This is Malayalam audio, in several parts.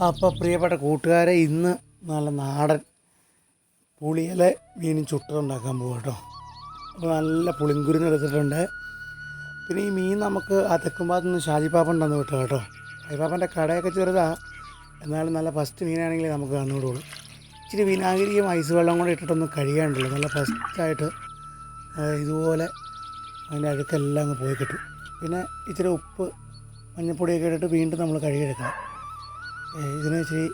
അപ്പോൾ പ്രിയപ്പെട്ട കൂട്ടുകാരെ, ഇന്ന് നല്ല നാടൻ പുളിയില മീനും ചുട്ടതുണ്ടാക്കാൻ പോകും കേട്ടോ. അപ്പോൾ നല്ല പുളിങ്കുരുന്ന് എടുത്തിട്ടുണ്ട്. പിന്നെ ഈ മീൻ നമുക്ക് ആ തെക്കുംഭാഗത്ത് നിന്ന് ഷാജിപ്പാപ്പൻ തന്നു വിട്ടോ കേട്ടോ. ഷാജിപ്പാപ്പൻ്റെ കടയൊക്കെ ചെറുതാണ്, എന്നാലും നല്ല ഫസ്റ്റ് മീനാണെങ്കിൽ നമുക്ക് തന്നുവിടുള്ളൂ. ഇച്ചിരി വിനാഗിരിയും ഐസ് വെള്ളം കൂടെ ഇട്ടിട്ടൊന്ന് കഴുകാനുണ്ടല്ലോ. നല്ല ഫസ്റ്റായിട്ട് ഇതുപോലെ അതിൻ്റെ അഴുക്കെല്ലാം അങ്ങ് പോയി കിട്ടും. പിന്നെ ഇച്ചിരി ഉപ്പ് മഞ്ഞൾപ്പൊടിയൊക്കെ ഇട്ടിട്ട് വീണ്ടും നമ്മൾ കഴുകിയെടുക്കണം. ഇതിന് ഇച്ചിരി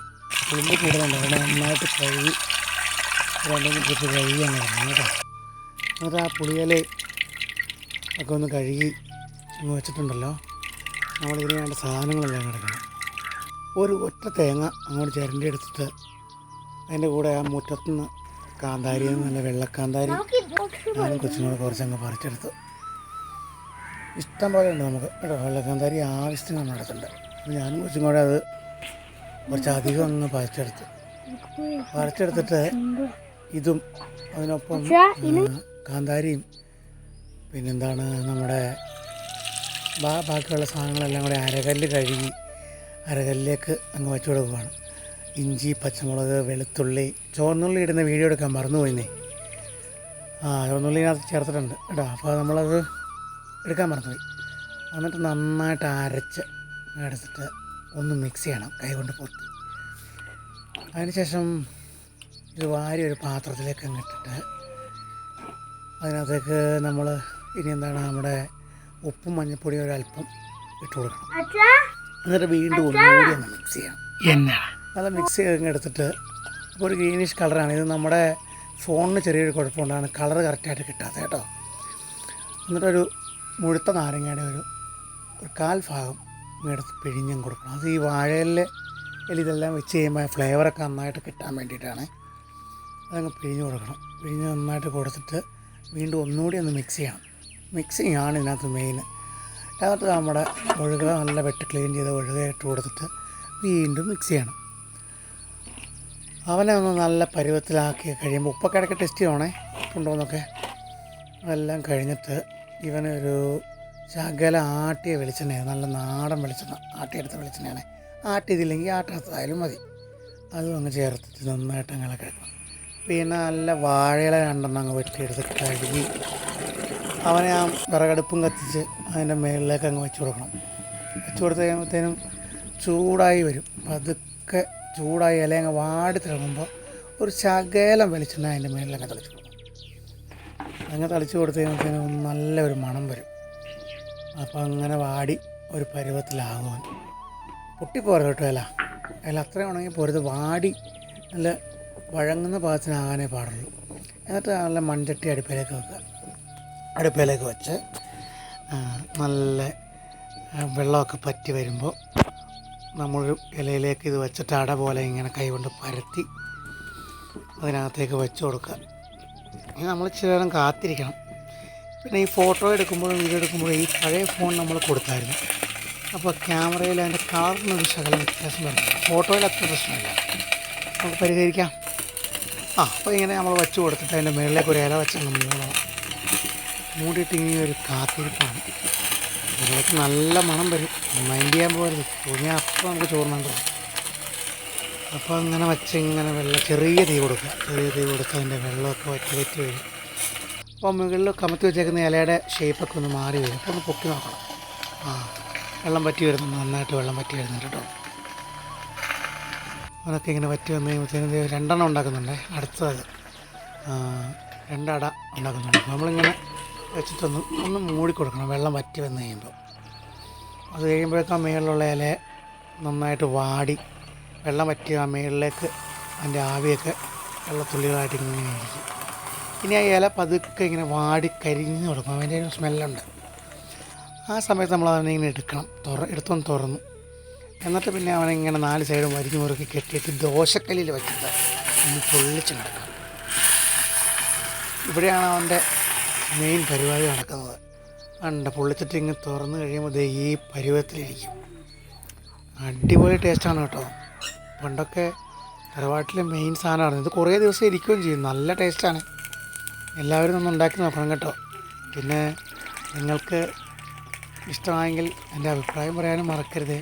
പുളിമ്പ് കൂടുതലുണ്ട്, അവിടെ നന്നായിട്ട് കഴുകി 2-3 ട്രിപ്പ് കഴുകി അങ്ങ് ഇടണം കേട്ടോ. എന്നിട്ട് ആ പുളിയില ഒക്കെ ഒന്ന് കഴുകി അങ്ങ് വെച്ചിട്ടുണ്ടല്ലോ, നമ്മളിതിന് വേണ്ട സാധനങ്ങളെല്ലാം കിടക്കണം. ഒരു ഒറ്റ തേങ്ങ അങ്ങോട്ട് ചിരണ്ടി എടുത്തിട്ട് അതിൻ്റെ കൂടെ ആ മുറ്റത്തുനിന്ന് കാന്താരിയിൽ നിന്ന് നല്ല വെള്ളക്കാന്താരി ഞാനും കൊച്ചിനോട് കുറച്ചങ്ങ് പറിച്ചെടുത്തു. ഇഷ്ടം പോലെ ഉണ്ട് നമുക്ക് കേട്ടോ. വെള്ളക്കാന്താരി ആവശ്യത്തിന് നമ്മൾ എടുത്തിട്ടുണ്ട്. അപ്പോൾ ഞാനും കൊച്ചും കൂടെ അത് കുറച്ചധികം അങ്ങ് പറിച്ചെടുത്തിട്ട് ഇതും അതിനൊപ്പം കാന്താരിയും പിന്നെന്താണ് നമ്മുടെ ബാക്കിയുള്ള സാധനങ്ങളെല്ലാം കൂടെ അരകല്ല് കഴുകി അരകല്ലിലേക്ക് അങ്ങ് വെച്ച് കൊടുക്കുകയാണ്. ഇഞ്ചി, പച്ചമുളക്, വെളുത്തുള്ളി, ചുവന്നുള്ളി ഇടുന്ന വീഡിയോ എടുക്കാൻ മറന്നുപോയിന്നേ. ചുവന്നുള്ളിനകത്ത് ചേർത്തിട്ടുണ്ട് കേട്ടോ. അപ്പോൾ നമ്മളത് എടുക്കാൻ മറന്നുപോയി. എന്നിട്ട് നന്നായിട്ട് അരച്ച് എടുത്തിട്ട് ഒന്ന് മിക്സ് ചെയ്യണം കൈ കൊണ്ട് പൊത്തി. അതിനുശേഷം ഇത് വാരി ഒരു പാത്രത്തിലേക്ക് ഇട്ടിട്ട് അതിനകത്തേക്ക് നമ്മൾ ഇനി എന്താണ് നമ്മുടെ ഉപ്പും മഞ്ഞൾപ്പൊടിയും ഒരല്പം ഇട്ട് കൊടുക്കണം. എന്നിട്ട് വീണ്ടും ഒന്നുകൂടി ഒന്ന് മിക്സ് ചെയ്യണം. നല്ല മിക്സ് ചെയ്ത് എടുത്തിട്ട് ഇപ്പോൾ ഒരു ഗ്രീനിഷ് കളറാണ്. ഇത് നമ്മുടെ ഫോണിന് ചെറിയൊരു കുഴപ്പമുണ്ടാണ്, കളർ കറക്റ്റായിട്ട് കിട്ടാത്ത കേട്ടോ. എന്നിട്ടൊരു മുഴുത്ത നാരങ്ങയുടെ ഒരു 1/4 ഭാഗം എടുത്ത് പിഴിഞ്ഞും കൊടുക്കണം. അത് ഈ വാഴയിലെ ഇതെല്ലാം വെച്ച് കഴിയുമ്പോൾ ഫ്ലേവറൊക്കെ നന്നായിട്ട് കിട്ടാൻ വേണ്ടിയിട്ടാണ്. അതങ്ങ് പിഴിഞ്ഞ് കൊടുക്കണം. പിഴിഞ്ഞ് നന്നായിട്ട് കൊടുത്തിട്ട് വീണ്ടും ഒന്നുകൂടി ഒന്ന് മിക്സ് ചെയ്യണം. മിക്സിങ് ആണ് ഇതിനകത്ത് മെയിൻ. അതിനകത്ത് നമ്മുടെ ഒഴുക നല്ല വെട്ടി ക്ലീൻ ചെയ്ത് ഒഴുക ഇട്ട് കൊടുത്തിട്ട് വീണ്ടും മിക്സ് ചെയ്യണം. അവനെ ഒന്ന് നല്ല പരുവത്തിലാക്കി കഴിയുമ്പോൾ ഉപ്പൊക്കെ ഇടയ്ക്ക് ടെസ്റ്റ് ചെയ്യണേ, ഉപ്പുണ്ടോയെന്നൊക്കെ. അതെല്ലാം കഴിഞ്ഞിട്ട് ഇവനൊരു ശകല ആട്ടിയ വെളിച്ചെണ്ണയാണ്, നല്ല നാടൻ വെളിച്ചെണ്ണ, ആട്ടിയെടുത്ത വെളിച്ചെണ്ണയാണ്. ആട്ടിയതില്ലെങ്കിൽ ആട്ടാത്തതായാലും മതി. അതും അങ്ങ് ചേർത്തിട്ട് നന്നായിട്ട് അങ്ങനെ കഴിക്കണം. പിന്നെ നല്ല വാഴയില 2 അങ്ങ് വെട്ടിയെടുത്ത് കഴുകി അവനെ ആ വിറകടുപ്പും കത്തിച്ച് അതിൻ്റെ മുകളിലേക്ക് അങ്ങ് വെച്ച് കൊടുക്കണം. വെച്ച് കൊടുത്ത് കഴിയുമ്പോഴത്തേനും ചൂടായി വരും. അതൊക്കെ ചൂടായി ഇല അങ്ങ് വാടി തിളങ്ങുമ്പോൾ ഒരു ശകലം വെളിച്ചെണ്ണ അതിൻ്റെ മുകളിലൊക്കെ തളിച്ച് കൊടുക്കണം. അങ്ങനെ തളിച്ച് കൊടുത്ത് കഴിയുമ്പോഴത്തേനും നല്ലൊരു മണം വരും. അപ്പോൾ അങ്ങനെ വാടി ഒരു പരുവത്തിലാകുവാൻ പൊട്ടിപ്പോരുക കേട്ടോ. ഇല അത്രയും ഉണങ്ങി പോരുത്, വാടി നല്ല വഴങ്ങുന്ന പാകത്തിനാകാനേ പാടുള്ളൂ. എന്നിട്ട് നല്ല മൺചട്ടി അടുപ്പയിലേക്ക് വെച്ച് നല്ല വെള്ളമൊക്കെ പറ്റി വരുമ്പോൾ നമ്മളൊരു ഇലയിലേക്ക് ഇത് വെച്ചിട്ട് അട പോലെ ഇങ്ങനെ കൈകൊണ്ട് പരത്തി അതിനകത്തേക്ക് വെച്ച് കൊടുക്കുക. ഇനി നമ്മൾ ഇച്ചിരി നേരം കാത്തിരിക്കണം. പിന്നെ ഈ ഫോട്ടോ എടുക്കുമ്പോഴും വീഡിയോ എടുക്കുമ്പോഴും ഈ പഴയ ഫോൺ നമ്മൾ കൊടുത്തായിരുന്നു. അപ്പോൾ ക്യാമറയിൽ അതിൻ്റെ കളറിനൊരു ശകലം വ്യത്യാസം വരുന്നുണ്ട്. ഫോട്ടോയിൽ അത്ര പ്രശ്നമില്ല, നമുക്ക് പരിഹരിക്കാം. അപ്പോൾ ഇങ്ങനെ നമ്മൾ വെച്ച് കൊടുത്തിട്ട് അതിൻ്റെ മുകളിലേക്ക് ഒരു ഇല വെച്ച് മൂടണം. മൂടിയിട്ട് ഇങ്ങനെ ഒരു കാത്തിരിപ്പാണ്. അതിലേക്ക് നല്ല മണം വരും. മൈൻഡ് ചെയ്യാൻ പോകരുത്, തോന്നിയാൽ അപ്പോൾ നമുക്ക് ചോറുന്നുണ്ട്. അപ്പോൾ അങ്ങനെ വെച്ച് ഇങ്ങനെ ചെറിയ തീ കൊടുക്കുക. ചെറിയ തീ കൊടുത്ത് അതിൻ്റെ വെള്ളമൊക്കെ വറ്റി വരും. അപ്പോൾ മുകളിൽ കമത്തി വെച്ചേക്കുന്ന ഇലയുടെ ഷേപ്പൊക്കെ ഒന്ന് മാറി വരും. അപ്പോൾ ഒന്ന് പൊക്കി നോക്കണം. വെള്ളം വറ്റി വരുന്നു, നന്നായിട്ട് വെള്ളം വറ്റി വരുന്നുണ്ട് കേട്ടോ. അതൊക്കെ ഇങ്ങനെ വറ്റി വന്ന് കഴിയുമ്പോഴത്തേനും 2 ഉണ്ടാക്കുന്നുണ്ട്. അടുത്തത് 2 അട ഉണ്ടാക്കുന്നുണ്ട്. നമ്മളിങ്ങനെ വെച്ചിട്ടൊന്ന് മൂടിക്കൊടുക്കണം വെള്ളം വറ്റി വന്ന് കഴിയുമ്പോൾ. അത് കഴിയുമ്പോഴേക്കും ആ മേളിലുള്ള ഇല നന്നായിട്ട് വാടി വെള്ളം വറ്റി ആ മേളിലേക്ക് അതിൻ്റെ ആവിയൊക്കെ വെള്ളത്തുള്ളികളായിട്ട് ഇങ്ങനെ ഇരിക്കും. ഇനി ആ ഇല പതുക്കെ ഇങ്ങനെ വാടി കരിഞ്ഞ് കൊടുക്കണം. അതിൻ്റെ ഒരു സ്മെല്ലുണ്ട്. ആ സമയത്ത് നമ്മൾ അവനിങ്ങനെ എടുത്തൊന്ന് തുറന്നു. എന്നിട്ട് പിന്നെ അവനിങ്ങനെ 4 സൈഡും വരിഞ്ഞ് മുറുക്കി കെട്ടിയിട്ട് ദോശക്കല്ലിൽ വെച്ചിട്ട് ഒന്ന് പൊള്ളിച്ച് കിടക്കണം. ഇവിടെയാണ് അവൻ്റെ മെയിൻ പരിപാടി നടക്കുന്നത്. പൊള്ളിച്ചിട്ട് ഇങ്ങനെ തുറന്ന് കഴിയുമ്പോൾ ഈ പരുവത്തിലിരിക്കും. അടിപൊളി ടേസ്റ്റാണ് കേട്ടോ. പണ്ടൊക്കെ തറവാട്ടിലെ മെയിൻ സാധനമാണ് ഇത്. കുറേ ദിവസം ഇരിക്കുകയും ചെയ്യും. നല്ല ടേസ്റ്റാണ്. എല്ലാവരും ഒന്ന് ഉണ്ടാക്കി നോക്കണം കേട്ടോ. പിന്നെ നിങ്ങൾക്ക് ഇഷ്ടമായെങ്കിൽ എൻ്റെ അഭിപ്രായം പറയാനും മറക്കരുത്.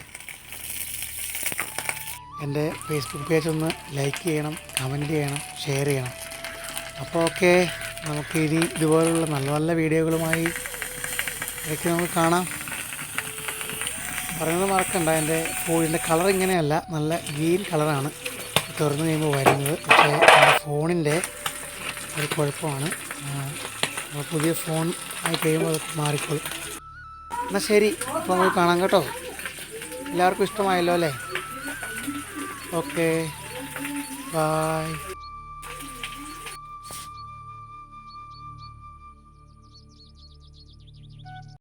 എൻ്റെ ഫേസ്ബുക്ക് പേജ് ഒന്ന് ലൈക്ക് ചെയ്യണം, കമൻറ്റ് ചെയ്യണം, ഷെയർ ചെയ്യണം. അപ്പോൾ ഓക്കെ, നമുക്ക് ഇനി ഇതുപോലുള്ള നല്ല നല്ല വീഡിയോകളുമായി ഇടയ്ക്ക് നമുക്ക് കാണാം. പറയുന്നത് മറക്കണ്ട, എൻ്റെ ഫോണിൻ്റെ കളർ ഇങ്ങനെയല്ല, നല്ല ഗ്രീൻ കളറാണ് തുറന്നു കഴിയുമ്പോൾ വരുന്നത്. പക്ഷേ എൻ്റെ ഫോണിൻ്റെ ഒരു കുഴപ്പമാണ്. അപ്പോൾ പുതിയ ഫോൺ ആയി കഴിയുമ്പോൾ അത് മാറിക്കോളും. എന്നാൽ ശരി, അപ്പോൾ നമുക്ക് കാണാം കേട്ടോ. എല്ലാവർക്കും ഇഷ്ടമായല്ലോ അല്ലേ? Okay, by.